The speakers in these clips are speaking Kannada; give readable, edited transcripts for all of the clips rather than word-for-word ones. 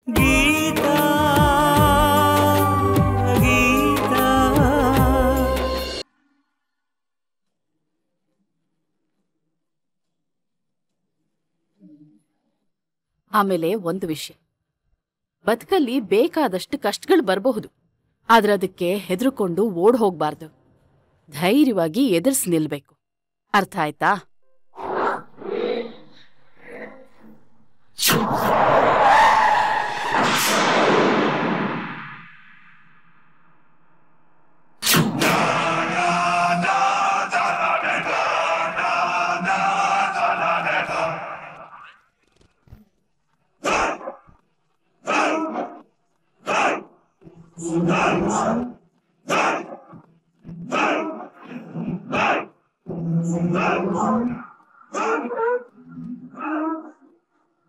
ಗೀತಾ ಗೀತಾ. ಆಮೇಲೆ ಒಂದು ವಿಷಯ, ಬದುಕಲ್ಲಿ ಬೇಕಾದಷ್ಟು ಕಷ್ಟಗಳು ಬರಬಹುದು, ಆದ್ರೆ ಅದಕ್ಕೆ ಹೆದರ್ಕೊಂಡು ಓಡ್ ಹೋಗ್ಬಾರ್ದು. ಧೈರ್ಯವಾಗಿ ಎದುರಿಸಿ ನಿಲ್ಬೇಕು. ಅರ್ಥ ಆಯ್ತಾ?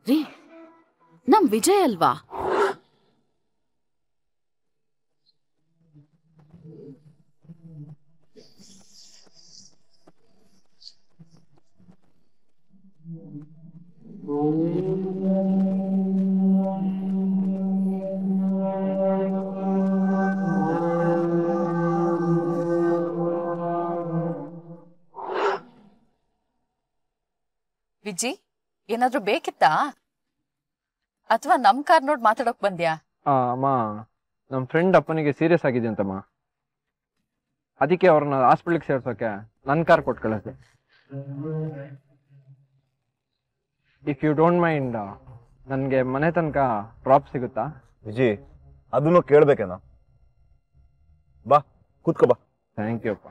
ರೀ, ನಮ್ ವಿಜಯ್ ಅಲ್ವಾ? ವಿಜಿ, ಏನಾದ್ರೂ ಬೇಕಿತ್ತಾ ಅಥವಾ ನಮ್ ಕಾರ್ ನೋಡ್ ಮಾತಾಡೋಕ್ ಬಂದ್ಯಾ? ಅಮ್ಮ, ನಮ್ಮ ಫ್ರೆಂಡ್ ಅಪ್ಪನಿಗೆ ಸೀರಿಯಸ್ ಆಗಿದೆ ಅಂತಮ್ಮ, ಅದಕ್ಕೆ ಅವ್ರನ್ನ ಹಾಸ್ಪಿಟ್ಲಿಗೆ ಸೇರ್ಸೋಕೆ ನನ್ನ ಕಾರ್ ಕೊಟ್ಟು ಕಳಿಸ್ದೆ. ಇಫ್ ಯು ಡೋಂಟ್ ಮೈಂಡ್, ನನಗೆ ಮನೆ ತನಕ ಡ್ರಾಪ್ ಸಿಗುತ್ತಾ? ವಿಜಿ, ಅದನ್ನು ಕೇಳ್ಬೇಕೇನ? ಬಾ ಕೂತ್ಕೋ ಬಾ. ಥ್ಯಾಂಕ್ ಯು ಅಪ್ಪ.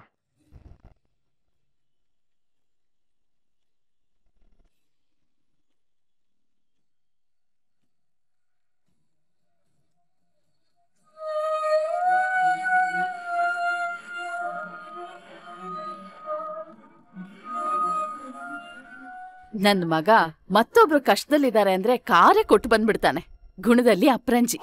ನನ್ ಮಗ ಮತ್ತೊಬ್ರು ಕಷ್ಟದಲ್ಲಿದ್ದಾರೆ ಅಂದ್ರೆ ಕಾರೇ ಕೊಟ್ಟು ಬಂದ್ಬಿಡ್ತಾನೆ. ಗುಣದಲ್ಲಿ ಅಪ್ರಂಜಿ.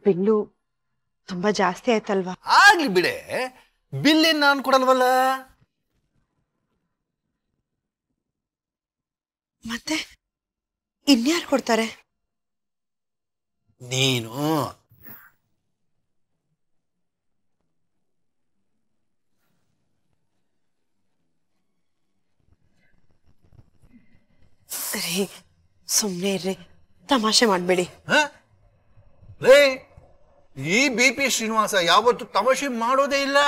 ಬಿಲ್ಲು ತುಂಬಾ ಜಾಸ್ತಿ ಆಯ್ತಲ್ವಾ? ಆಗ್ಲಿ ಬಿಡೆ, ಬಿಲ್ ಏನ್ ನಾನು ಕೊಡಲ್ವಲ್ಲ. ಮತ್ತೆ ಇನ್ಯಾರು ಕೊಡ್ತಾರೆ? ನೀನು. ರೀ, ಸುಮ್ನೆ ಇರ್ರಿ, ತಮಾಷೆ ಮಾಡ್ಬೇಡಿ. ರೇ, ಈ BP ಶ್ರೀನಿವಾಸ ಯಾವತ್ತು ತಮಾಷೆ ಮಾಡೋದೇ ಇಲ್ಲ.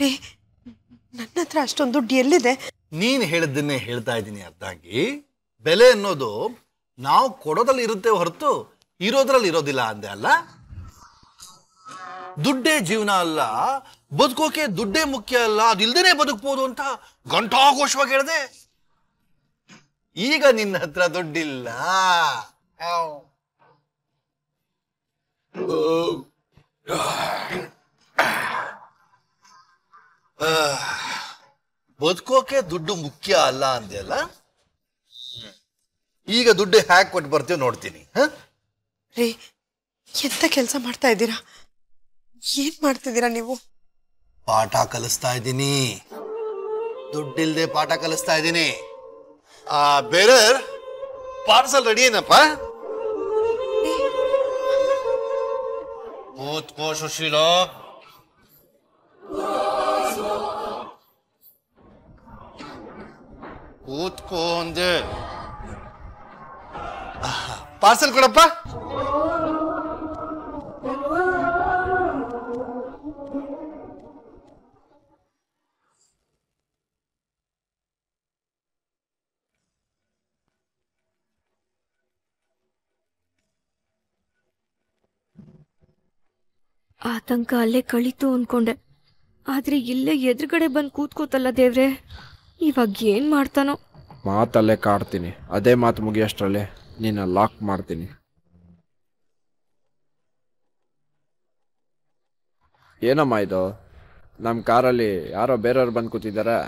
ರೀ, ನನ್ನ ಹತ್ರ ಅಷ್ಟೊಂದು ದುಡ್ಡು ಎಲ್ಲಿದೆ? ನೀನ್ ಹೇಳಿದ್ದನ್ನೇ ಹೇಳ್ತಾ ಇದ್ದೀನಿ ಅರ್ಧಾಂಗಿ. ಬೆಲೆ ಅನ್ನೋದು ನಾವು ಕೊಡೋದ್ರಲ್ಲಿ ಇರುತ್ತೆ ಹೊರತು ಇರೋದ್ರಲ್ಲಿ ಇರೋದಿಲ್ಲ ಅಂದೆ ಅಲ್ಲ. ದುಡ್ಡೇ ಜೀವನ ಅಲ್ಲ, ಬದುಕೋಕೆ ದುಡ್ಡೇ ಮುಖ್ಯ ಅಲ್ಲ, ಅದಿಲ್ದೇನೆ ಬದುಕ್ಬೋದು ಅಂತ ಘಂಟಾಘೋಷವಾಗಿ ಹೇಳಿದೆ. ಈಗ ನಿನ್ನ ಹತ್ರ ದುಡ್ಡಿಲ್ಲ. ಬದುಕೋಕೆ ದುಡ್ಡು ಮುಖ್ಯ ಅಲ್ಲ ಅಂದೆಲ್ಲ. ಈಗ ದುಡ್ಡು ಹ್ಯಾಕ್ ಕೊಟ್ಟು ಬರ್ತೀವಿ ನೋಡ್ತೀನಿ. ರೀ, ಎಂತ ಕೆಲಸ ಮಾಡ್ತಾ ಇದ್ದೀರಾ? ಏನ್ ಮಾಡ್ತಿದ್ದೀರಾ ನೀವು? ಪಾಠ ಕಲಿಸ್ತಾ ಇದ್ದೀನಿ. ದುಡ್ಡಿಲ್ದೆ ಪಾಠ ಕಲಿಸ್ತಾ ಇದ್ದೀನಿ. ಬೇರೆ ಪಾರ್ಸಲ್ ರೆಡಿ ಏನಪ್ಪ? ಕೂತ್ಕೋ ಸುಶೀಲ. ಕೂತ್ಕೋ ಅಂದೆ. ಪಾರ್ಸಲ್ ಕೊಡಪ್ಪ. ಆತಂಕ ಅಲ್ಲೇ ಕಳೀತು ಅನ್ಕೊಂಡೆ, ಆದ್ರೆ ಇಲ್ಲೇ ಎದುರುಗಡೆ ಬಂದು ಕೂತ್ಕೋತಲ್ಲ ದೇವ್ರೆ, ಇವಾಗ ಏನ್ ಮಾಡ್ತಾನೋ? ಮಾತಲ್ಲೇ ಕಾಡ್ತೀನಿ, ಅದೇ ಮಾತು ಮುಗಿಯಷ್ಟರಲ್ಲೇ ನಿನ್ನ ಲಾಕ್ ಮಾಡ್ತೀನಿ. ಏನಮ್ಮ ಇದು? ನಮ್ಮ ಕಾರಲ್ಲಿ ಯಾರೋ ಬೇರೆಯವ್ರು ಬಂದು ಕೂತಿದ್ದಾರೆ.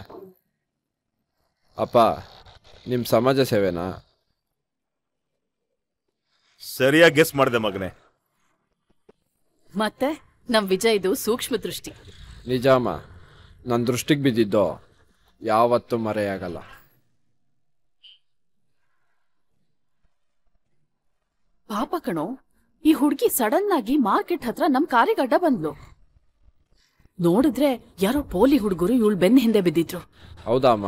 ಅಪ್ಪ, ನಿಮ್ಮ ಸಮಾಜ ಸೇವೆನಾ? ಸರಿಯಾಗಿ ಗೆಸ್ ಮಾಡಿದೆ ಮಗನೇ. ಮತ್ತೆ ನಮ್ ವಿಜಯ್ದು ಸೂಕ್ಷ್ಮ ದೃಷ್ಟಿ. ನಿಜಾಮ, ನನ್ನ ದೃಷ್ಟಿಗೆ ಬಿದ್ದಿದ್ದು ಯಾವತ್ತೂ ಮರೆಯಾಗಲ್ಲ. ಪಾಪ ಕಣೋ, ಈ ಹುಡುಗಿ ಸಡನ್ ಆಗಿ ಮಾರ್ಕೆಟ್ ಹತ್ರ ನಮ್ ಕಾರಿಗೆ ಅಡ್ಡ ಬಂದ್ಲು. ನೋಡಿದ್ರೆ ಯಾರೋ ಪೋಲಿ ಹುಡುಗರು ಇವಳು ಬೆನ್ನ ಹಿಂದೆ ಬಿದ್ದಿದ್ರು. ಹೌದಮ್ಮ?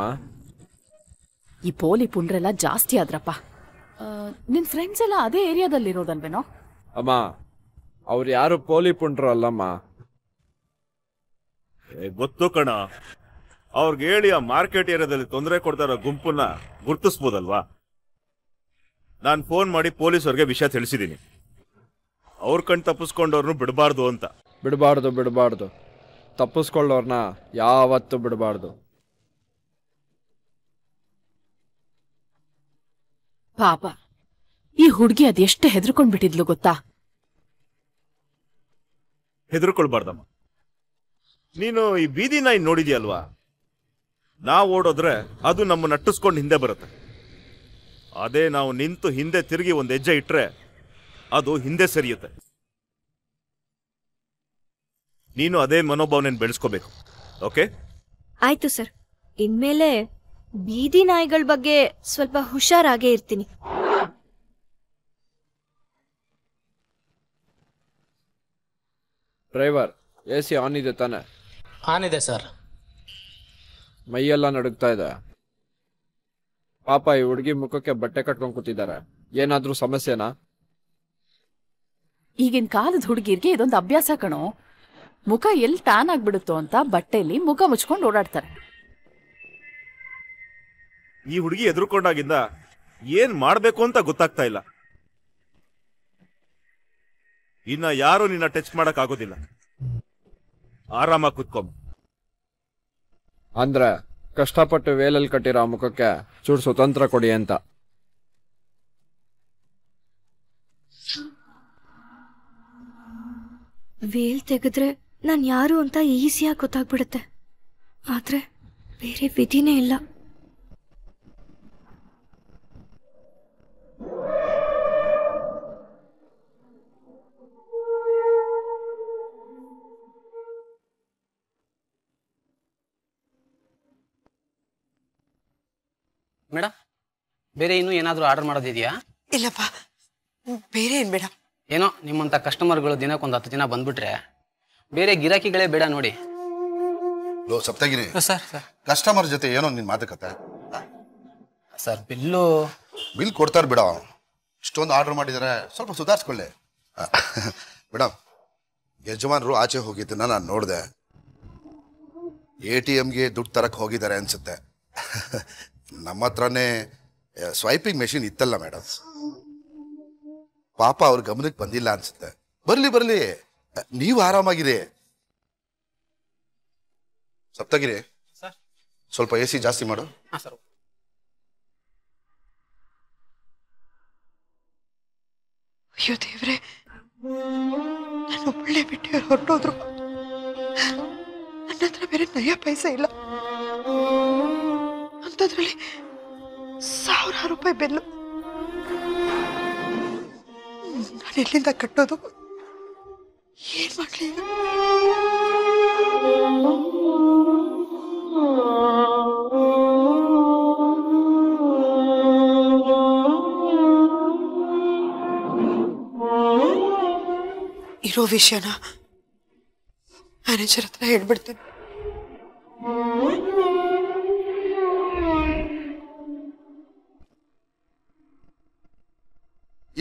ಈ ಪೋಲಿ ಪುಂಡ್ರೆಲ್ಲ ಜಾಸ್ತಿ ಆದ್ರಪ್ಪ. ನಿನ್ ಫ್ರೆಂಡ್ಸ್ ಎಲ್ಲ ಅದೇ ಏರಿಯಾದಲ್ಲಿರೋದಲ್ವೇನೋ? ಅಮ್ಮ, ಅವ್ರು ಯಾರು ಪೋಲಿ ಪುಂಡ್ರು ಅಲ್ಲಮ್ಮ. ಗೊತ್ತು ಕಣ, ಅವ್ರಿಗೆ ಹೇಳಿ ಆ ಮಾರ್ಕೆಟ್ ಏರಿಯಾದಲ್ಲಿ ತೊಂದರೆ ಕೊಡ್ತಾರೋ ಗುಂಪನ್ನ ಗುರ್ತಿಸ್ಬೋದಲ್ವಾ? ನಾನು ಫೋನ್ ಮಾಡಿ ಪೊಲೀಸವ್ರಿಗೆ ವಿಷಯ ತಿಳಿಸಿದ್ದೀನಿ. ಅವ್ರ ಕಣ್ ತಪ್ಪಿಸ್ಕೊಂಡವ್ರನ್ನು ಬಿಡಬಾರ್ದು ಅಂತ. ಬಿಡಬಾರ್ದು. ತಪ್ಪಿಸ್ಕೊಳ್ಳೋರ್ನ ಯಾವತ್ತೂ ಬಿಡಬಾರ್ದು. ಪಾಪ, ಈ ಹುಡುಗಿ ಅದೆಷ್ಟು ಹೆದರ್ಕೊಂಡ್ಬಿಟ್ಟಿದ್ಲು ಗೊತ್ತಾ? ಹೆದರ್ಕೊಳ್ಬಾರ್ದಮ್ಮ. ನೀನು ಈ ಬೀದಿ ನಾಯಿ ನೋಡಿದ್ಯಲ್ವಾ? ನಾವು ಓಡೋದ್ರೆ ಅದು ನಮ್ಮ ನಟ್ಟಿಸ್ಕೊಂಡು ಹಿಂದೆ ಬರುತ್ತೆ. ಅದೇ ನಾವು ನಿಂತು ಹಿಂದೆ ತಿರುಗಿ ಒಂದು ಹೆಜ್ಜೆ ಇಟ್ರೆ ಅದು ಹಿಂದೆ ಸರಿಯುತ್ತೆ. ನೀನು ಅದೇ ಮನೋಭಾವನೆಯನ್ನು ಬೆಳೆಸ್ಕೋಬೇಕು. ಓಕೆ? ಆಯ್ತು ಸರ್, ಇನ್ಮೇಲೆ ಬೀದಿ ನಾಯಿಗಳ ಬಗ್ಗೆ ಸ್ವಲ್ಪ ಹುಷಾರಾಗೇ ಇರ್ತೀನಿ. ಡ್ರೈವರ್, AC ಆನ್ ಇದೆ ತಾನೆ? ಆನ್ ಇದೆ ಸರ್. ಮೈಯೆಲ್ಲ ನಡುಗ್ತಾ ಇದೆ. ಪಾಪ, ಈ ಹುಡುಗಿ ಮುಖಕ್ಕೆ ಬಟ್ಟೆ ಕಟ್ಕೊಂಡು ಕೂತಿದ್ದಾರೆ. ಏನಾದ್ರೂ ಸಮಸ್ಯೆನಾ? ಈಗಿನ ಕಾಲದ ಹುಡುಗಿರ್ಗೆ ಇದೊಂದು ಅಭ್ಯಾಸ ಕಣೋ. ಮುಖ ಎಲ್ಲಿ ಟ್ಯಾನ್ ಆಗ್ಬಿಡುತ್ತೋ ಅಂತ ಬಟ್ಟೆಯಲ್ಲಿ ಮುಖ ಮುಚ್ಕೊಂಡು ಓಡಾಡ್ತಾರೆ. ಈ ಹುಡುಗಿ ಎದುರುಕೊಂಡಾಗಿಂದ ಏನ್ ಮಾಡ್ಬೇಕು ಅಂತ ಗೊತ್ತಾಗ್ತಾ ಇಲ್ಲ. ಇನ್ನ ಯಾರು ನಿನ್ನ ಟಚ್ ಮಾಡಕ್ ಆಗೋದಿಲ್ಲ. ಆರಾಮಾಗಿ ಕುತ್ಕೊಂಬ. ಅಂದ್ರೆ ಕಷ್ಟಪಟ್ಟು ವೇಲಲ್ಲಿ ಕಟ್ಟಿರೋ ಮುಖಕ್ಕೆ ಚೂರು ಸ್ವತಂತ್ರ ಕೊಡಿ ಅಂತ. ವೇಲ್ ತೆಗೆದ್ರೆ ನಾನು ಯಾರು ಅಂತ ಈಸಿಯಾಗಿ ಗೊತ್ತಾಗ್ಬಿಡುತ್ತೆ. ಆದ್ರೆ ಬೇರೆ ವಿಧಿನೇ ಇಲ್ಲ. ಮೇಡಮ್, ಬೇರೆ ಇನ್ನೂ ಏನಾದರೂ ಆರ್ಡರ್ ಮಾಡೋದಿದೆಯಾ? ಇಲ್ಲಪ್ಪ, ಬೇರೆ ಏನ್ ಬೇಡ. ಏನೋ ನಿಮ್ಮಂಥ ಕಸ್ಟಮರ್ಗಳು ದಿನಕ್ಕೊಂದು 10 ಜನ ಬಂದ್ಬಿಟ್ರೆ ಬೇರೆ ಗಿರಾಕಿಗಳೇ ಬೇಡ ನೋಡಿ. ಲೋ ಸಪ್ತಗಿರಿ, ಸರ್ ಕಸ್ಟಮರ್ ಜೊತೆ ಏನೋ ನಿನ್ ಮಾತುಕತೆ? ಸರ್, ಬಿಲ್ಲು ಬಿಲ್ ಕೊಡ್ತಾರ ಬಿಡ. ಇಷ್ಟೊಂದು ಆರ್ಡರ್ ಮಾಡಿದರೆ ಸ್ವಲ್ಪ ಸುಧಾರಿಸ್ಕೊಳ್ಳಿ. ಮೇಡಮ್, ಯಜಮಾನರು ಆಚೆ ಹೋಗಿದ್ದನ್ನ ನಾನು ನೋಡಿದೆ. ATMಗೆ ದುಡ್ಡು ತರಕ್ಕೆ ಹೋಗಿದ್ದಾರೆ ಅನ್ಸುತ್ತೆ. ನಮ್ಮ ಹತ್ರನೇ ಸ್ವೈಪಿಂಗ್ ಮೆಷಿನ್ ಇತ್ತಲ್ಲ ಮೇಡಮ್. ಪಾಪ ಅವ್ರ ಗಮನಕ್ಕೆ ಬಂದಿಲ್ಲ ಅನ್ಸುತ್ತೆ. ಬರ್ಲಿ, ನೀವು ಆರಾಮಾಗಿರಿ. ಸಪ್ತಗಿರಿ, ಸ್ವಲ್ಪ AC ಜಾಸ್ತಿ ಮಾಡು. ಸರ್. ಅಯ್ಯೋ ದೇವ್ರೆ, ನಾನು ಒಳ್ಳೆ ಬಿಟ್ಟು ಹೊರಟೋದ್ರು. ನನ್ನ ಹತ್ರ ಬೇರೆ ನಯ ಪೈಸೆ ಇಲ್ಲ. ಅಂಥದ್ರಲ್ಲಿ 1000 ರೂಪಾಯಿ ಬೆಲ್ಲು. ನಾನು ಎಲ್ಲಿಂದ ಕಟ್ಟೋದು? ಏನ್ ಮಾಡ್ಲಿ ಈಗ? ಇರೋ ವಿಷಯನ ಮ್ಯಾನೇಜರ್ ಹತ್ರ ಹೇಳ್ಬಿಡ್ತೇನೆ.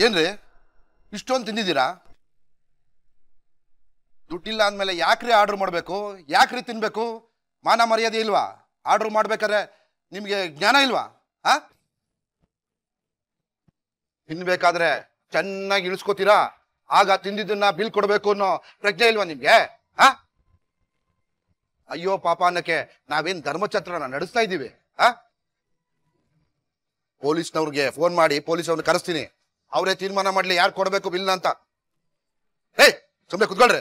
ಏನ್ರಿ ಇಷ್ಟೊಂದು ತಿಂದಿದ್ದೀರಾ? ದುಡ್ಡಿಲ್ಲ ಅಂದಮೇಲೆ ಯಾಕ್ರಿ ಆರ್ಡರ್ ಮಾಡಬೇಕು? ಯಾಕ್ರಿ ತಿನ್ಬೇಕು? ಮಾನ ಮರ್ಯಾದೆ ಇಲ್ವಾ? ಆರ್ಡರ್ ಮಾಡ್ಬೇಕಾದ್ರೆ ನಿಮ್ಗೆ ಜ್ಞಾನ ಇಲ್ವಾ? ತಿನ್ಬೇಕಾದ್ರೆ ಚೆನ್ನಾಗಿ ಇಳಿಸ್ಕೋತೀರಾ, ಆಗ ತಿಂದಿದ್ದನ್ನ ಬಿಲ್ ಕೊಡ್ಬೇಕು ಅನ್ನೋ ಪ್ರಜ್ಞೆ ಇಲ್ವಾ ನಿಮ್ಗೆ? ಅಯ್ಯೋ ಪಾಪ ಅನ್ನಕ್ಕೆ ನಾವೇನ್ ಧರ್ಮಛತ್ರನ ನಡೆಸ್ತಾ ಇದ್ದೀವಿ? ಪೊಲೀಸ್ನವ್ರಿಗೆ ಫೋನ್ ಮಾಡಿ ಪೊಲೀಸವ್ರನ್ನ ಕರೆಸ್ತೀನಿ. ಅವರೇ ತೀರ್ಮಾನ ಮಾಡ್ಲಿ ಯಾರು ಕೊಡ್ಬೇಕು ಬಿಲ್ ಅಂತ. ಹೇ, ಸುಮ್ಮನೆ ಕುತ್ಕೊಳ್ರಿ.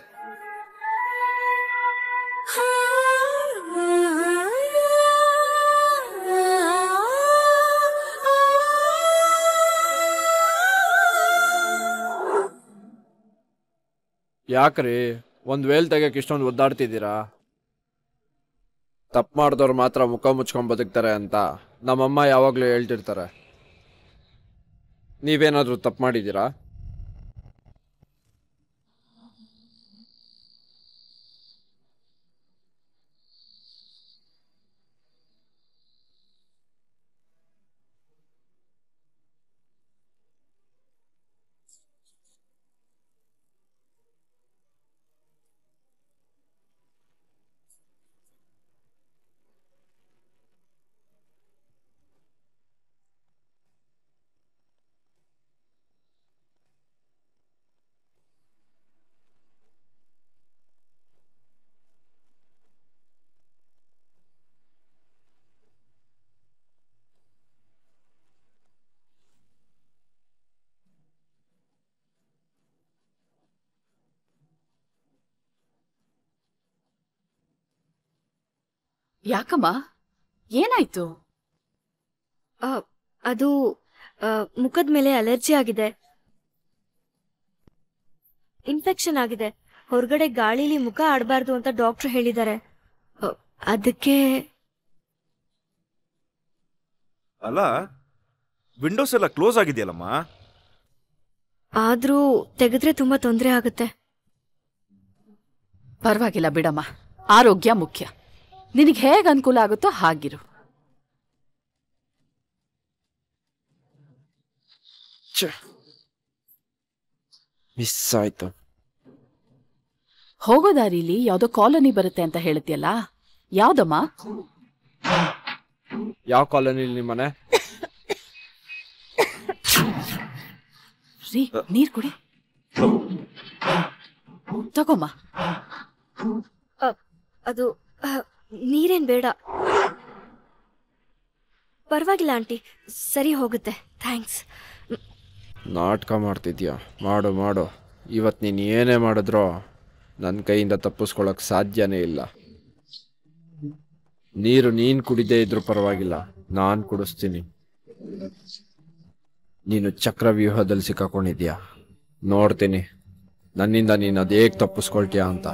ಯಾಕ್ರಿ ಒಂದು ವೇಲ್ ತೆಗಿಯಕ್ಕೆ ಇಷ್ಟೊಂದು ಒದ್ದಾಡ್ತಿದ್ದೀರಾ? ತಪ್ಪು ಮಾಡಿದವ್ರು ಮಾತ್ರ ಮುಖ ಮುಚ್ಕೊಂಡು ಬದುಕ್ತಾರೆ ಅಂತ ನಮ್ಮಮ್ಮ ಯಾವಾಗಲೂ ಹೇಳ್ತಿರ್ತಾರೆ. ನೀವೇನಾದರೂ ತಪ್ಪು ಮಾಡಿದ್ದೀರಾ? ಯಾಕಮ್ಮ, ಏನಾಯ್ತು? ಅದು ಮುಖದ ಮೇಲೆ ಅಲರ್ಜಿ ಆಗಿದೆ, ಇನ್ಫೆಕ್ಷನ್ ಆಗಿದೆ. ಹೊರಗಡೆ ಗಾಳಿಲಿ ಮುಖ ಆಡಬಾರ್ದು ಅಂತ ಡಾಕ್ಟರ್ ಹೇಳಿದ್ದಾರೆ. ಅದಕ್ಕೆ. ಅಲ್ಲ, ವಿಂಡೋಸ್ ಎಲ್ಲ ಕ್ಲೋಸ್ ಆಗಿದೆಯಲ್ಲಮ್ಮ. ಆದ್ರೂ ತೆಗೆದ್ರೆ ತುಂಬಾ ತೊಂದರೆ ಆಗುತ್ತೆ. ಪರವಾಗಿಲ್ಲ ಬಿಡಮ್ಮ, ಆರೋಗ್ಯ ಮುಖ್ಯ. ನಿನಗೆ ಹೇಗೆ ಅನುಕೂಲ ಆಗುತ್ತೋ ಹಾಗಿರು. ಮಿಸ್ ಆಯ್ತು. ಹೋಗೋ ದಾರಿಲಿ ಯಾವ್ದೋ ಕಾಲೋನಿ ಬರುತ್ತೆ ಅಂತ ಹೇಳ್ತಿಯಲ್ಲ, ಯಾವ್ದಮ್ಮ? ಯಾವ ಕಾಲೋನಿ ನಿಮ್ಮನೆ? ರೀ, ನೀರ್ ಕುಡಿ, ತಗೋಮ್ಮ. ಅದು ನೀರೇನ್ ಬೇಡ, ಪರವಾಗಿಲ್ಲ ಆಂಟಿ, ಸರಿ ಹೋಗುತ್ತೆ. ಥ್ಯಾಂಕ್ಸ್. ನಾಟಕ ಮಾಡ್ತಿದ್ಯಾ? ಮಾಡು ಮಾಡು. ಇವತ್ತು ನೀನು ಏನೇ ಮಾಡಿದ್ರೋ ನನ್ನ ಕೈಯಿಂದ ತಪ್ಪಿಸ್ಕೊಳ್ಳೋಕೆ ಸಾಧ್ಯನೇ ಇಲ್ಲ. ನೀರು ನೀನು ಕುಡಿದೇ ಇದ್ರೂ ಪರವಾಗಿಲ್ಲ, ನಾನು ಕುಡಿಸ್ತೀನಿ. ನೀನು ಚಕ್ರವ್ಯೂಹದಲ್ಲಿ ಸಿಕ್ಕಾಕೊಂಡಿದ್ಯಾ, ನೋಡ್ತೀನಿ ನನ್ನಿಂದ ನೀನು ಅದು ಹೇಗೆ ತಪ್ಪಿಸ್ಕೊಳ್ತೀಯಾ ಅಂತ.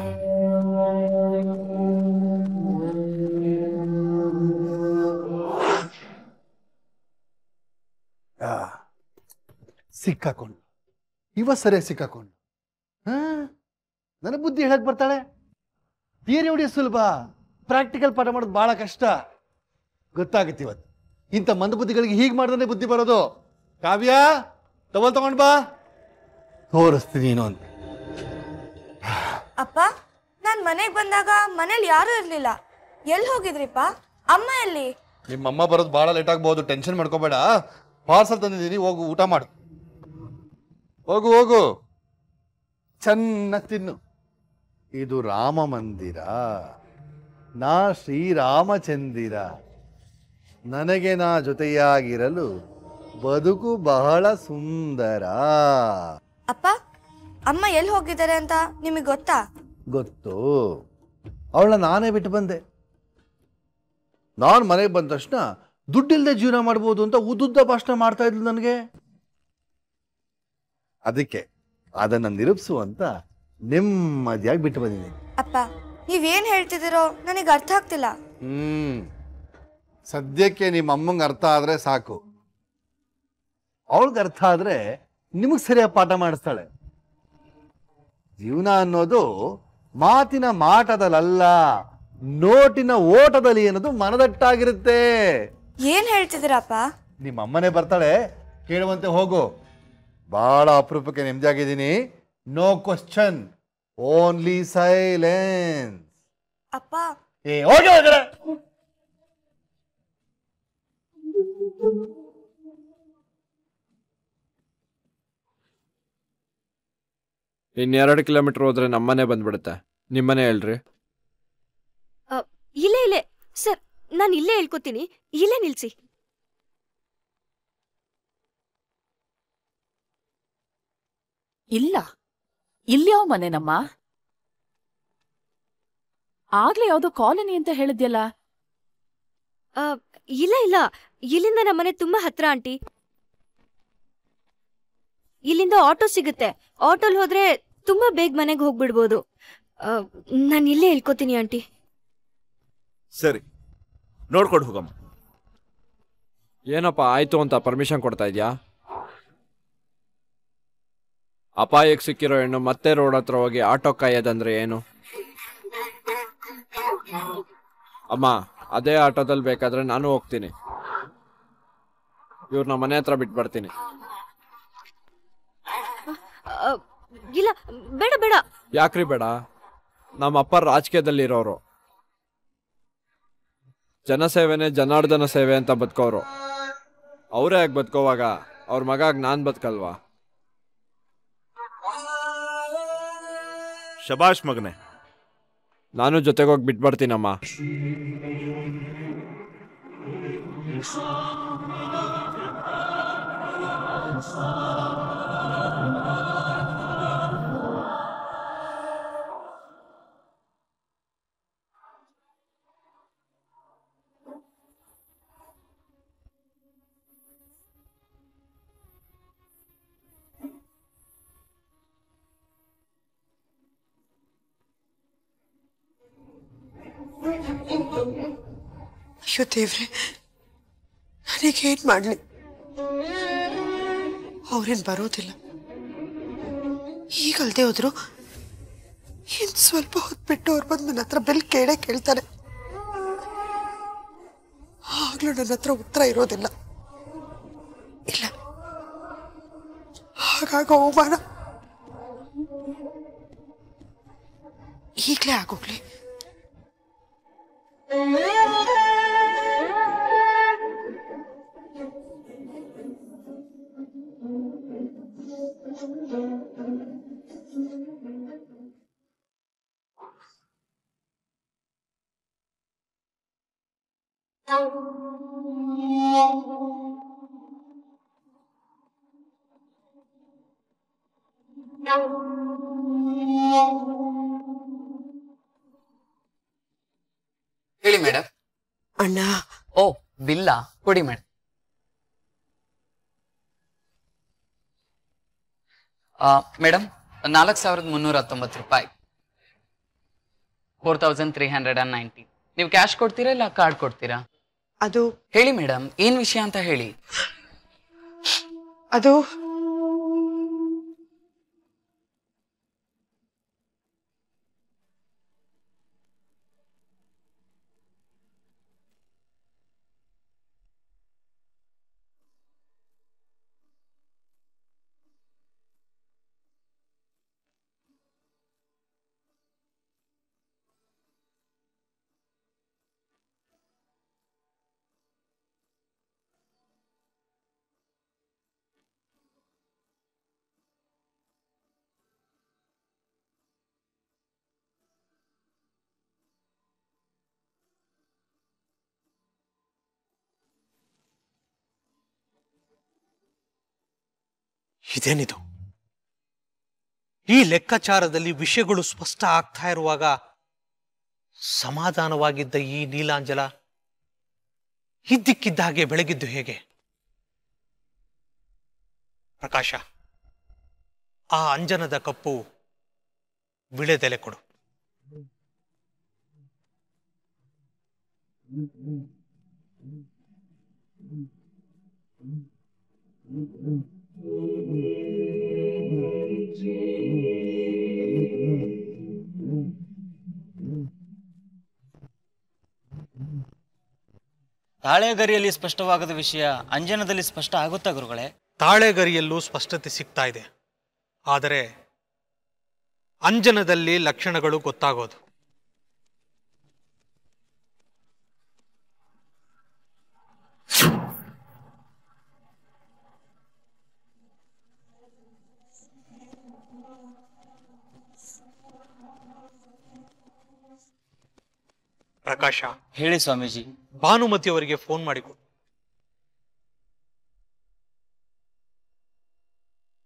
ಸಿಕ್ಕಾಕೊಂಡು ಸರಿಯಾಗಿ ಸಿಕ್ಕಾಕೊಂಡು ನನಗೆ ಬುದ್ಧಿ ಹೇಳಕ್ ಬರ್ತಾಳೆ. ಥಿಯರಿ ಹೊಡಿಯೋ ಸುಲಭ, ಪ್ರಾಕ್ಟಿಕಲ್ ಪಾಠ ಮಾಡೋದು ಬಹಳ ಕಷ್ಟ. ಗೊತ್ತಾಗುತ್ತೆ ಇವತ್ತು. ಇಂಥ ಮಂದ ಬುದ್ಧಿಗಳಿಗೆ ಹೀಗೆ ಮಾಡ್ದೇ ಬುದ್ಧಿ ಬರೋದು. ಕಾವ್ಯ, ತಗೊಂಡ್ ಬಾ, ತೋರಿಸ್ತೀನಿ ಏನು ಅಂತ. ಅಪ್ಪ, ನಾನ್ ಮನೆಗೆ ಬಂದಾಗ ಮನೇಲಿ ಯಾರು ಇರ್ಲಿಲ್ಲ. ಎಲ್ಲಿ ಹೋಗಿದ್ರಿಪ್ಪ? ಅಮ್ಮ ಎಲ್ಲಿ? ನಿಮ್ಮಮ್ಮ ಬರೋದು ಬಹಳ ಲೇಟ್ ಆಗ್ಬಹುದು, ಟೆನ್ಷನ್ ಮಾಡ್ಕೋಬೇಡ. ಪಾರ್ಸಲ್ ತಂದಿದ್ದೀನಿ, ಹೋಗು ಊಟ ಮಾಡು. ಹೋಗು ಹೋಗು, ಚೆನ್ನಾಗಿ ತಿನ್ನು. ಇದು ರಾಮ ಮಂದಿರ, ನಾ ಶ್ರೀರಾಮಚಂದಿರ. ನನಗೆ ನಾ ಜೊತೆಯಾಗಿರಲು ಬದುಕು ಬಹಳ ಸುಂದರ. ಅಪ್ಪ, ಅಮ್ಮ ಎಲ್ಲಿ ಹೋಗಿದ್ದಾರೆ ಅಂತ ನಿಮಗೆ ಗೊತ್ತಾ? ಗೊತ್ತು, ಅವಳನ್ನ ನಾನೇ ಬಿಟ್ಟು ಬಂದೆ. ನಾನು ಮನೆಗೆ ಬಂದ ತಕ್ಷಣ ದುಡ್ಡಿಲ್ಲದೆ ಜೀವನ ಮಾಡ್ಬೋದು ಅಂತ ಉದ್ದುದ್ದ ಭಾಷಣ ಮಾಡ್ತಾ ಇದ್ಲು ನನಗೆ. ಅದಕ್ಕೆ ಅದನ್ನ ನಿರೂಪಿಸುವಂತ ನೆಮ್ಮದಿಯಾಗಿ ಬಿಟ್ಟು ಬಂದಿದ್ದೀನಿ. ಅಪ್ಪ, ನೀವೇನ್ ಹೇಳ್ತಿದ್ದೀರೋ ನನಗೆ ಅರ್ಥ ಆಗ್ತಿಲ್ಲ. ಸದ್ಯಕ್ಕೆ ನಿಮ್ಮ ಅಮ್ಮಂಗೆ ಅರ್ಥ ಆದ್ರೆ ಸಾಕು. ಅವಳಿಗೆ ಅರ್ಥ ಆದ್ರೆ ನಿಮಗೆ ಸರಿಯಾಗಿ ಪಾಠ ಮಾಡಿಸ್ತಾಳೆ. ಜೀವನ ಅನ್ನೋದು ಮಾತಿನ ಮಾಟದಲ್ಲ, ನೋಟಿನ ಓಟದಲ್ಲಿ ಅನ್ನೋದು ಮನದಟ್ಟಾಗಿರುತ್ತೆ. ಏನ್ ಹೇಳ್ತಿದ್ದೀರಪ್ಪ? ನಿಮ್ಮ ಅಮ್ಮನೇ ಬರ್ತಾಳೆ, ಕೇಳುವಂತೆ ಹೋಗು. ಬಹಳ ಅಪರೂಪಕ್ಕೆ ನೆಮ್ಮದಿಯಾಗಿದ್ದೀನಿ. No question, only silence. ಅಪ್ಪ, ಹೋಗಿ ಹೋಗ್ರೆ. ಇನ್ನು 2 ಕಿಲೋಮೀಟರ್ ಹೋದ್ರೆ ನಮ್ಮನೆ ಬಂದ್ಬಿಡುತ್ತೆ. ನಿಮ್ಮನೆ ಹೇಳ್ರಿ. ಇಲ್ಲೇ ಇಲ್ಲೇ ಸರ್, ನಾನು ಇಲ್ಲೇ ಹೇಳ್ಕೊತೀನಿ, ಇಲ್ಲೇ ನಿಲ್ಸಿ. ಇಲ್ಲ, ಇಲ್ಯಾವ ಮನೆನಮ್ಮ? ಆಗ್ಲೇ ಯಾವ್ದೋ ಕಾಲೋನಿ ಅಂತ ಹೇಳಿದ್ಯಲ್ಲ. ಇಲ್ಲ ಇಲ್ಲ, ಇಲ್ಲಿಂದ ನಮ್ಮನೆ ತುಂಬಾ ಹತ್ರ ಆಂಟಿ. ಇಲ್ಲಿಂದ ಆಟೋ ಸಿಗುತ್ತೆ, ಆಟೋಲ್ ಹೋದ್ರೆ ತುಂಬಾ ಬೇಗ ಮನೆಗೆ ಹೋಗ್ಬಿಡ್ಬೋದು. ನಾನು ಇಲ್ಲೇ ಹೇಳ್ಕೊತೀನಿ ಆಂಟಿ. ಸರಿ, ನೋಡ್ಕೊಂಡು ಹೋಗಮ್ಮ. ಏನಪ್ಪ ಆಯ್ತು ಅಂತ ಪರ್ಮಿಷನ್ ಕೊಡ್ತಾ ಇದ್ಯಾ? ಅಪಾಯಕ್ಕೆ ಸಿಕ್ಕಿರೋ ಹೆಣ್ಣು ಮತ್ತೆ ರೋಡ್ ಹತ್ರ ಹೋಗಿ ಆಟೋ ಕಾಯೋದಂದ್ರೆ ಏನು? ಅಮ್ಮ, ಅದೇ ಆಟೋದಲ್ಲಿ ಬೇಕಾದ್ರೆ ನಾನು ಹೋಗ್ತೀನಿ. ಇವ್ರನ್ನ ಮನೆ ಹತ್ರ ಬಿಟ್ಟು ಬರ್ತೀನಿ. ಇಲ್ಲ, ಬೇಡ ಬೇಡ. ಯಾಕ್ರಿ ಬೇಡ? ನಮ್ಮ ಅಪ್ಪ ರಾಜಕೀಯದಲ್ಲಿ ಇರೋರು, ಜನಸೇವೆನೆ ಜನಾರ್ದನ ಸೇವೆ ಅಂತ ಬದುಕೋರು. ಅವರೇ ಯಾಕೆ ಬದುಕೋವಾಗ ಅವ್ರ ಮಗಾಗ ನಾನ್ ಬದುಕಲ್ವಾ? ಶಬಾಷ್ ಮಗನೆ. ನಾನು ಜೊತೆಗೋಗಿ ಬಿಟ್ಟು ಬರ್ತೀನಮ್ಮ. ಅಯ್ಯೋ ದೇವ್ರೆ, ನನಗೇನ್ ಮಾಡ್ಲಿ? ಅವ್ರೇನ್ ಬರೋದಿಲ್ಲ. ಈಗಲ್ದೆ ಹೋದ್ರು ಇನ್ ಸ್ವಲ್ಪ ಹೊತ್ತು ಬಿಟ್ಟು ಅವ್ರು ಬಂದು ನನ್ನ ಹತ್ರ ಬೆಲ್ ಕೇಳ್ತಾರೆ. ಆಗ್ಲೂ ನನ್ನ ಹತ್ರ ಉತ್ತರ ಇರೋದಿಲ್ಲ. ಇಲ್ಲ, ಹಾಗಾಗಿ ಅವಮಾನ ಈಗಲೇ ಆಗೋಗ್ಲಿ. ಹೇಳಿ ಮೇಡಮ್. ಅಣ್ಣ, ಓ ಬಿಲ್ಲ ಕೊಡಿ ಮೇಡಮ್. ಮೇಡಮ್, 4,319 ರೂಪಾಯಿ, 4,390. ನೀವು ಕ್ಯಾಶ್ ಕೊಡ್ತೀರಾ ಇಲ್ಲ ಕಾರ್ಡ್ ಕೊಡ್ತೀರಾ? ಅದು ಹೇಳಿ ಮೇಡಮ್, ಏನ್ ವಿಷಯ ಅಂತ ಹೇಳಿ. ಅದು ಇದೇನಿದು? ಈ ಲೆಕ್ಕಾಚಾರದಲ್ಲಿ ವಿಷಯಗಳು ಸ್ಪಷ್ಟ ಆಗ್ತಾ ಇರುವಾಗ ಸಮಾಧಾನವಾಗಿದ್ದ ಈ ನೀಲಾಂಜಲ ಇದ್ದಕ್ಕಿದ್ದ ಹಾಗೆ ಬೆಳಗಿದ್ದು ಹೇಗೆ? ಪ್ರಕಾಶ, ಆ ಅಂಜನದ ಕಪ್ಪು ವಿಳೆದೆಲೆ ಕೊಡು. ತಾಳೆಗರಿಯಲ್ಲಿ ಸ್ಪಷ್ಟವಾಗದ ವಿಷಯ ಅಂಜನದಲ್ಲಿ ಸ್ಪಷ್ಟ ಆಗುತ್ತಾ ಗುರುಗಳೇ? ತಾಳೆಗರಿಯಲ್ಲೂ ಸ್ಪಷ್ಟತೆ ಸಿಗ್ತಾ ಇದೆ, ಆದರೆ ಅಂಜನದಲ್ಲಿ ಲಕ್ಷಣಗಳು ಗೊತ್ತಾಗೋದು. ಪ್ರಕಾಶ, ಹೇಳಿ ಸ್ವಾಮೀಜಿ. ಭಾನುಮತಿ ಅವರಿಗೆ ಫೋನ್ ಮಾಡಿಕೊಡು.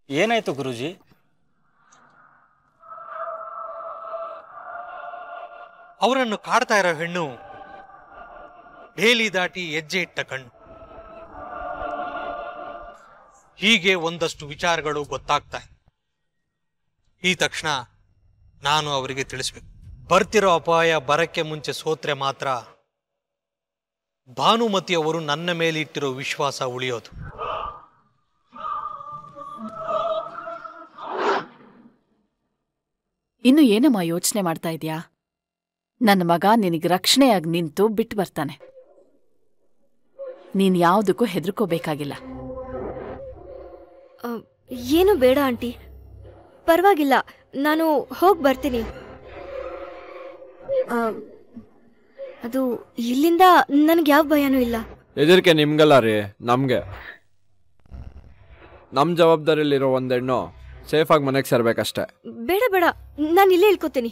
ಏನಾಯ್ತು ಗುರುಜಿ? ಅವರನ್ನು ಕಾಡ್ತಾ ಇರೋ ಹೆಣ್ಣು ಬೇಲಿ ದಾಟಿ ಹೆಜ್ಜೆ ಇಟ್ಟ ಕಣ್ಣು. ಹೀಗೆ ಒಂದಷ್ಟು ವಿಚಾರಗಳು ಗೊತ್ತಾಗ್ತಾ ಇದೆ. ಈ ತಕ್ಷಣ ನಾನು ಅವರಿಗೆ ತಿಳಿಸ್ಬೇಕು. ಬರ್ತಿರೋ ಅಪಾಯ ಬರಕ್ಕೆ ಮುಂಚೆ ಸೋತ್ರೆ ಮಾತ್ರ ಭಾನುಮತಿಯವರು ನನ್ನ ಮೇಲೆ ಇಟ್ಟಿರೋ ವಿಶ್ವಾಸ ಉಳಿಯೋದು. ಇನ್ನು ಏನಮ್ಮ ಯೋಚನೆ ಮಾಡ್ತಾ ಇದ್ಯಾ? ನನ್ನ ಮಗ ನಿನಗೆ ರಕ್ಷಣೆಯಾಗಿ ನಿಂತು ಬಿಟ್ಟು ಬರ್ತಾನೆ. ನೀನ್ ಯಾವುದಕ್ಕೂ ಹೆದರ್ಕೋಬೇಕಾಗಿಲ್ಲ. ಏನು ಬೇಡ ಆಂಟಿ, ಪರವಾಗಿಲ್ಲ, ನಾನು ಹೋಗಿ ಬರ್ತೀನಿ. ಅದು ಇಲ್ಲಿಂದ ನನಗೆ ಯಾವ ಭಯನೂ ಇಲ್ಲ. ಹೆದರಿಕೆ ನಿಮ್ಗಲ್ಲ ರೀ, ನಮ್ಗೆ. ನಮ್ಮ ಜವಾಬ್ದಾರಿಯಲ್ಲಿರೋ ಒಂದೆಣ್ಣು ಸೇಫಾಗಿ ಮನೆಗೆ ಸೇರ್ಬೇಕಷ್ಟೆ. ಬೇಡ ಬೇಡ, ನಾನು ಇಲ್ಲೇ ಇಳ್ಕೊತೀನಿ.